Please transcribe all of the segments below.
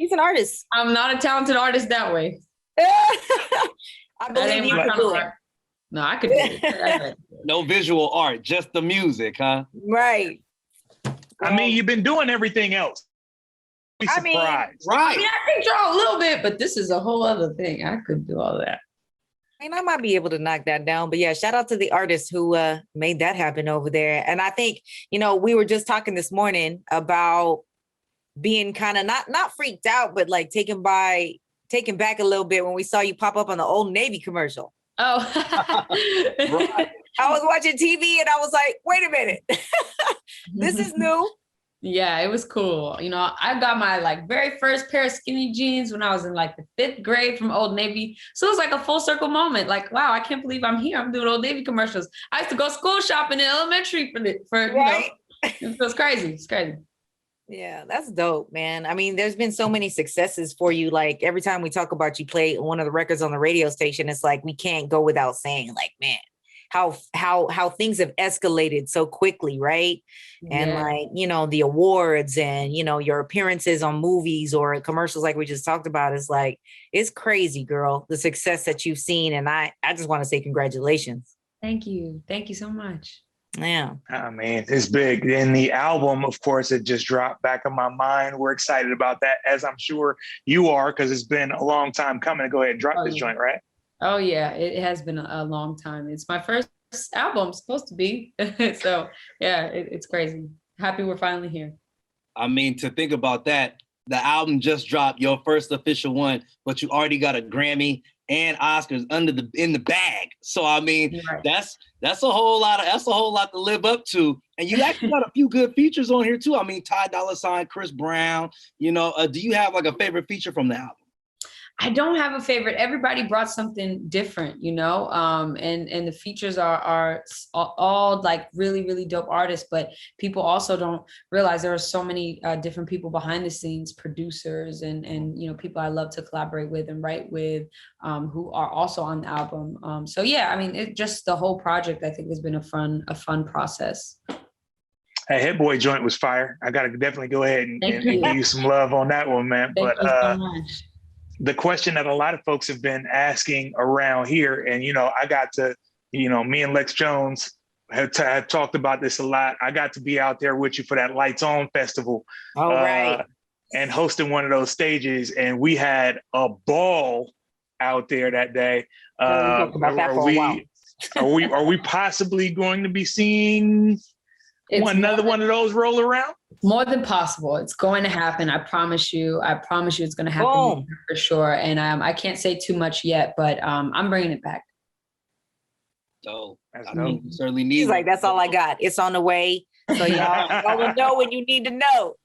She's an artist. I'm not a talented artist that way. I believe you can do it. No, I could do it. No visual art, just the music, huh? Right. I mean, you've been doing everything else. Be surprised. Right. I mean, I can draw a little bit, but this is a whole other thing. I couldn't do all that. I mean, I might be able to knock that down, but yeah, shout out to the artist who made that happen over there. And I think, you know, we were just talking this morning about being kind of not freaked out, but like taken back a little bit when we saw you pop up on the Old Navy commercial. Oh, right. I was watching TV and I was like, wait a minute, this is new. Yeah, it was cool. You know, I got my like very first pair of skinny jeans when I was in like the 5th grade from Old Navy. So it was like a full circle moment. Like, wow, I can't believe I'm here. I'm doing Old Navy commercials. I used to go school shopping in elementary for right? You know, it was crazy. It's crazy. Yeah, that's dope, man. I mean, there's been so many successes for you. Like every time we talk about you play one of the records on the radio station, it's like we can't go without saying like, man, how things have escalated so quickly, right? Yeah. And like, you know, the awards and, you know, your appearances on movies or commercials like we just talked about is like, it's crazy, girl, the success that you've seen. And I just want to say congratulations. Thank you. Thank you so much. Yeah. I mean, it's big. And the album, of course, it just dropped back in my mind. We're excited about that, as I'm sure you are, because it's been a long time coming. Go ahead and drop this joint, right? Oh, yeah, it has been a long time. It's my first album, supposed to be. So, yeah, it's crazy. Happy we're finally here. I mean, to think about that, the album just dropped, your first official one, but you already got a Grammy and Oscars in the bag. So I mean, right. that's a whole lot to live up to. And you actually got a few good features on here too. I mean, Ty Dolla $ign, Chris Brown. You know, do you have like a favorite feature from the album? I don't have a favorite. Everybody brought something different, you know, and the features are all like really, really dope artists, but people also don't realize there are so many different people behind the scenes, producers and, you know, people I love to collaborate with and write with who are also on the album. So, yeah, I mean, it just the whole project, I think has been a fun process. Hey, H.E.R. joint was fire. I got to definitely go ahead and give you some love on that one, man. Thank you so much. The question that a lot of folks have been asking around here, and, you know, I got to, you know, me and Lex Jones have talked about this a lot. I got to be out there with you for that Lights On festival. All right. And hosting one of those stages. And we had a ball out there that day. Are we possibly going to be seeing another one of those roll around? More than possible. It's going to happen. I promise you it's going to happen for sure. And I can't say too much yet, but I'm bringing it back. So I mean, you certainly need. He's like, that's all I got. It's on the way. So y'all will know when you need to know.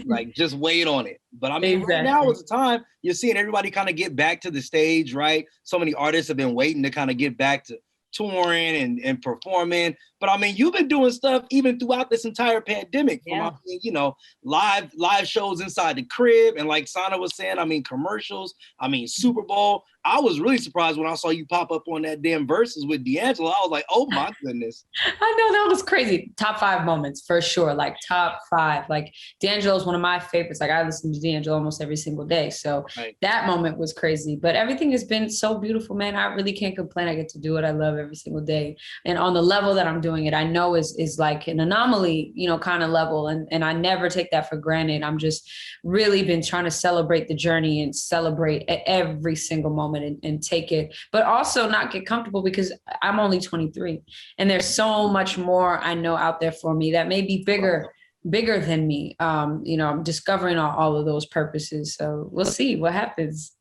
Like, just wait on it. But I mean, right now is the time you're seeing everybody kind of get back to the stage, right? So many artists have been waiting to kind of get back to touring and performing. But I mean, you've been doing stuff even throughout this entire pandemic. Yeah. From, you know, live shows inside the crib. And like Sana was saying, I mean, commercials, I mean, Super Bowl. I was really surprised when I saw you pop up on that damn Versus with D'Angelo. I was like, oh my goodness. I know, that was crazy. Top 5 moments for sure. Like top 5. Like D'Angelo is one of my favorites. Like I listen to D'Angelo almost every single day. So that moment was crazy. But everything has been so beautiful, man. I really can't complain. I get to do what I love every single day. And on the level that I'm doing it, I know is like an anomaly, you know, kind of level. And I never take that for granted. I'm just really been trying to celebrate the journey and celebrate every single moment and take it, but also not get comfortable because I'm only 23 and there's so much more I know out there for me that may be bigger than me. You know, I'm discovering all of those purposes. So we'll see what happens.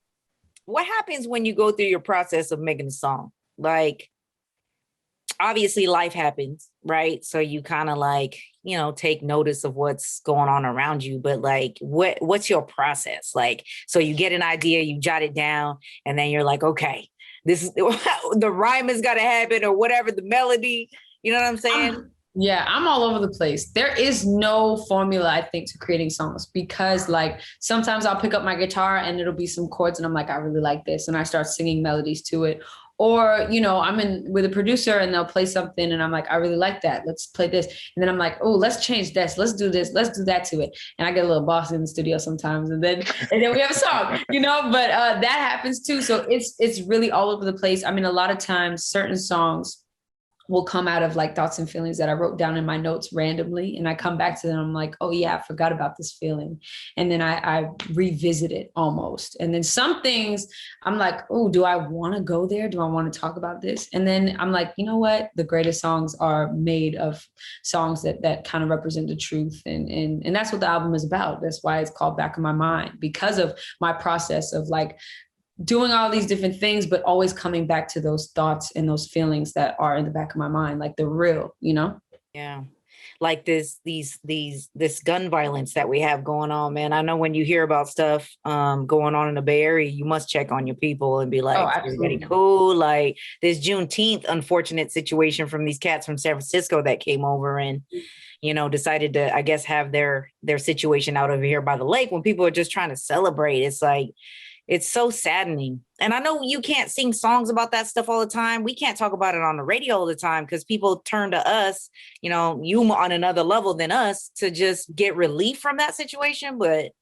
What happens when you go through your process of making a song? Like, obviously life happens, right? So you kind of like, you know, take notice of what's going on around you, but like, what's your process? Like, so you get an idea, you jot it down, and then you're like, okay, this is the rhyme has got to happen or whatever, the melody, you know what I'm saying? Yeah, I'm all over the place. There is no formula, I think, to creating songs because like sometimes I'll pick up my guitar and it'll be some chords and I'm like, I really like this. And I start singing melodies to it. Or, you know, I'm in with a producer and they'll play something and I'm like, I really like that. Let's play this. And then I'm like, oh, let's change this. Let's do this. Let's do that to it. And I get a little bossy in the studio sometimes. And then we have a song, you know, but that happens too. So it's really all over the place. I mean, a lot of times certain songs will come out of like thoughts and feelings that I wrote down in my notes randomly. And I come back to them. I'm like, oh yeah, I forgot about this feeling. And then I revisit it almost. And then some things I'm like, oh, do I want to go there? Do I want to talk about this? And then I'm like, you know what? The greatest songs are made of songs that kind of represent the truth. And that's what the album is about. That's why it's called Back in My Mind, because of my process of like doing all these different things, but always coming back to those thoughts and those feelings that are in the back of my mind, like the real, you know? Yeah. Like this gun violence that we have going on, man. I know when you hear about stuff going on in the Bay Area, you must check on your people and be like, everybody cool? Like this Juneteenth unfortunate situation from these cats from San Francisco that came over and, you know, decided to, I guess, have their situation out over here by the lake when people are just trying to celebrate. It's like, it's so saddening. And I know you can't sing songs about that stuff all the time. We can't talk about it on the radio all the time because people turn to us, you know, you on another level than us to just get relief from that situation. But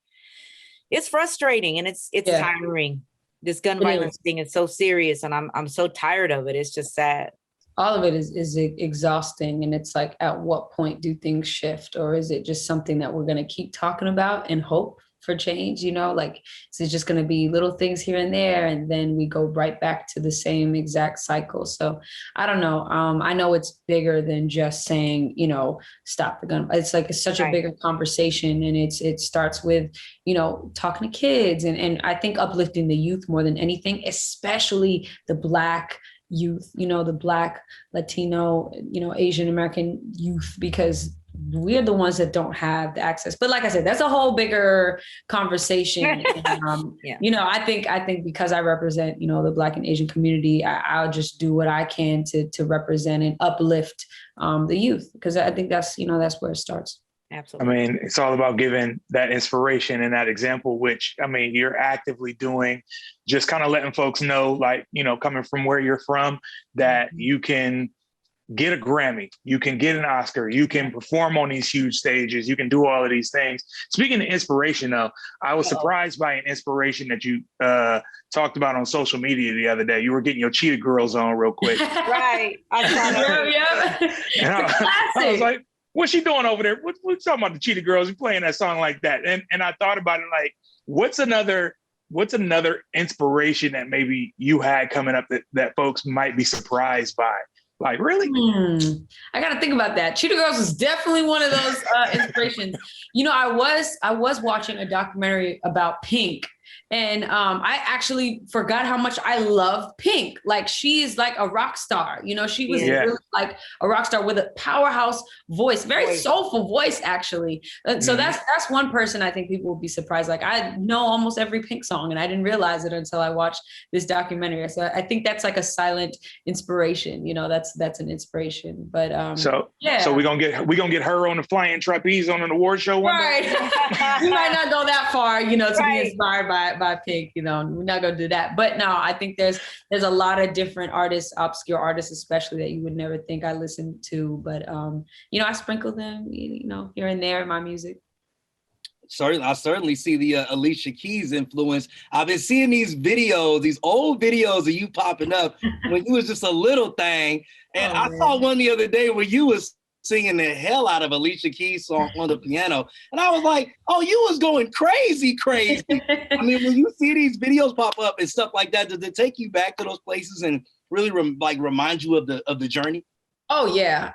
it's frustrating and it's tiring. This gun violence thing is so serious and I'm so tired of it. It's just sad. All of it is exhausting. And it's like, at what point do things shift? Or is it just something that we're going to keep talking about and hope for change, you know, like, is it just going to be little things here and there, and then we go right back to the same exact cycle? So I don't know. I know it's bigger than just saying, you know, stop the gun. It's like, it's such a bigger conversation, and it starts with, you know, talking to kids and I think uplifting the youth more than anything, especially the Black youth, you know, the Black, Latino, you know, Asian American youth, because we're the ones that don't have the access. But like I said, that's a whole bigger conversation. And, you know, I think because I represent, you know, the Black and Asian community, I'll just do what I can to represent and uplift the youth, because I think that's, you know, that's where it starts. Absolutely. I mean, it's all about giving that inspiration and that example, which, I mean, you're actively doing, just kind of letting folks know, like, you know, coming from where you're from, that you can get a Grammy, you can get an Oscar, you can perform on these huge stages, you can do all of these things. Speaking of inspiration, though, I was surprised by an inspiration that you talked about on social media the other day. You were getting your Cheetah Girls on real quick. Right. I saw that. I was like, what's she doing over there? What's talking about the Cheetah Girls? You playing that song like that? And I thought about it like, what's another inspiration that maybe you had coming up that folks might be surprised by? Like, really? I got to think about that. Cheetah Girls is definitely one of those inspirations. You know, I was watching a documentary about Pink, and I actually forgot how much I love Pink. Like, she is like a rock star. You know, she was really like a rock star with a powerhouse voice, very soulful voice, actually. So that's one person I think people will be surprised. Like, I know almost every Pink song, and I didn't realize it until I watched this documentary. So I think that's like a silent inspiration. You know, that's an inspiration. But so we're gonna get her on the flying trapeze on an award show one day. We might not go that far, you know, to be inspired by Pink. You know, we're not gonna do that. But no, I think there's a lot of different artists, obscure artists especially, that you would never think I listened to. But you know, I sprinkle them, you know, here and there in my music. I certainly see the Alicia Keys influence. I've been seeing these videos, these old videos of you popping up when you was just a little thing. And I saw one the other day where you was singing the hell out of Alicia Keys song on the piano. And I was like, oh, you was going crazy. I mean, when you see these videos pop up and stuff like that, does it take you back to those places and really remind you of the journey? Oh yeah.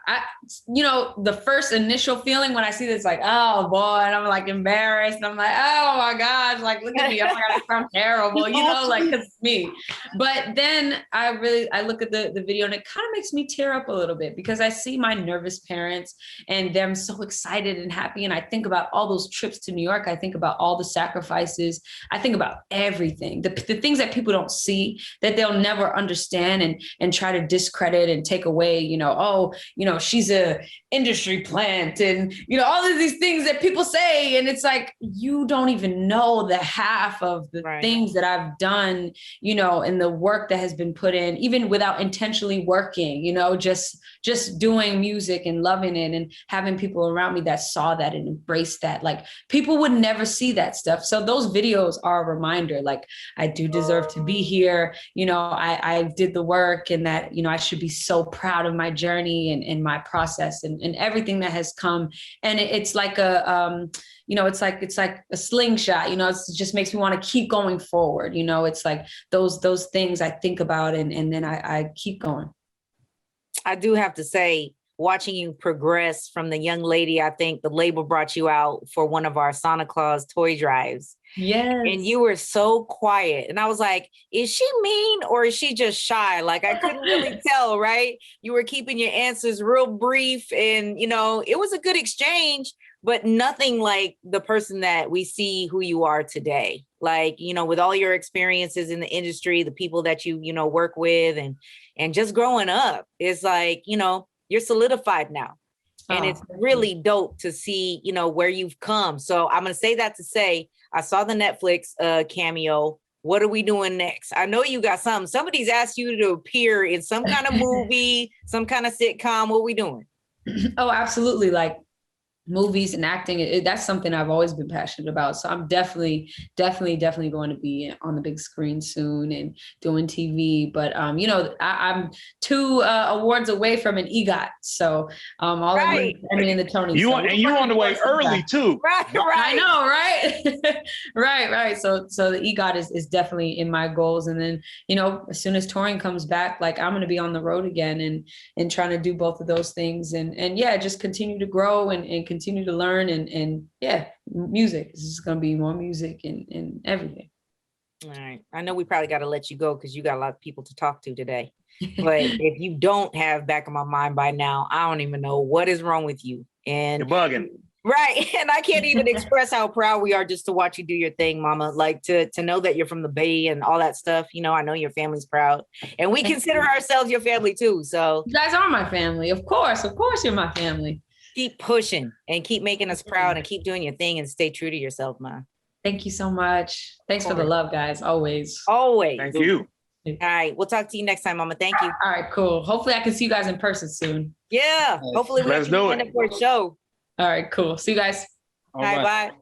You know, the first initial feeling when I see this, like, oh boy, and I'm like embarrassed. And I'm like, oh my gosh, like, look at me. Oh my God, I sound terrible, you know, like, cause it's me. But then I look at the video and it kind of makes me tear up a little bit, because I see my nervous parents and them so excited and happy. And I think about all those trips to New York. I think about all the sacrifices. I think about everything, the things that people don't see, that they'll never understand and try to discredit and take away, you know, oh, you know, she's a industry plant, and, you know, all of these things that people say. And it's like, you don't even know know the half of the things that I've done, you know, and the work that has been put in, even without intentionally working, you know, just doing music and loving it and having people around me that saw that and embraced that. Like, people would never see that stuff. So those videos are a reminder, like, I do deserve to be here. You know, I did the work, and that, you know, I should be so proud of my journey and my process and everything that has come. And it's like a, you know, it's like a slingshot, you know, it just makes me want to keep going forward. You know, it's like those things I think about, and then I keep going. I do have to say, watching you progress from the young lady, I think the label brought you out for one of our Santa Claus toy drives. Yes. And you were so quiet. And I was like, is she mean or is she just shy? Like, I couldn't really tell, right? You were keeping your answers real brief, and, you know, it was a good exchange, but nothing like the person that we see who you are today. Like, you know, with all your experiences in the industry, the people that you know, work with, and just growing up, it's like, you know, you're solidified now. And it's really dope to see, you know, where you've come. So I'm going to say that to say, I saw the Netflix cameo. What are we doing next? I know you got something. Somebody's asked you to appear in some kind of movie, some kind of sitcom. What are we doing? Oh, absolutely. Like, movies and acting, that's something I've always been passionate about. So I'm definitely going to be on the big screen soon and doing TV. But you know, I'm 2 awards away from an EGOT. So all I mean, in the Tony. You on the way early too. Right. I know, right? right. So the EGOT is definitely in my goals. And then, you know, as soon as touring comes back, like, I'm going to be on the road again and trying to do both of those things. And yeah, just continue to grow and continue to learn, and yeah, music is just going to be more music and everything. All right. I know we probably got to let you go because you got a lot of people to talk to today. But if you don't have back of my mind by now, I don't even know what is wrong with you. And you're bugging. Right. And I can't even express how proud we are just to watch you do your thing, mama. Like, to know that you're from the Bay and all that stuff. You know, I know your family's proud, and we consider ourselves your family too. So you guys are my family. Of course you're my family. Keep pushing and keep making us proud and keep doing your thing and stay true to yourself, man. Thank you so much. Thanks for the love, guys. Always. Thank you. All right. We'll talk to you next time, mama. Thank you. All right, cool. Hopefully I can see you guys in person soon. Yeah. Hopefully Let's do it for a show. All right, cool. See you guys. All right, bye.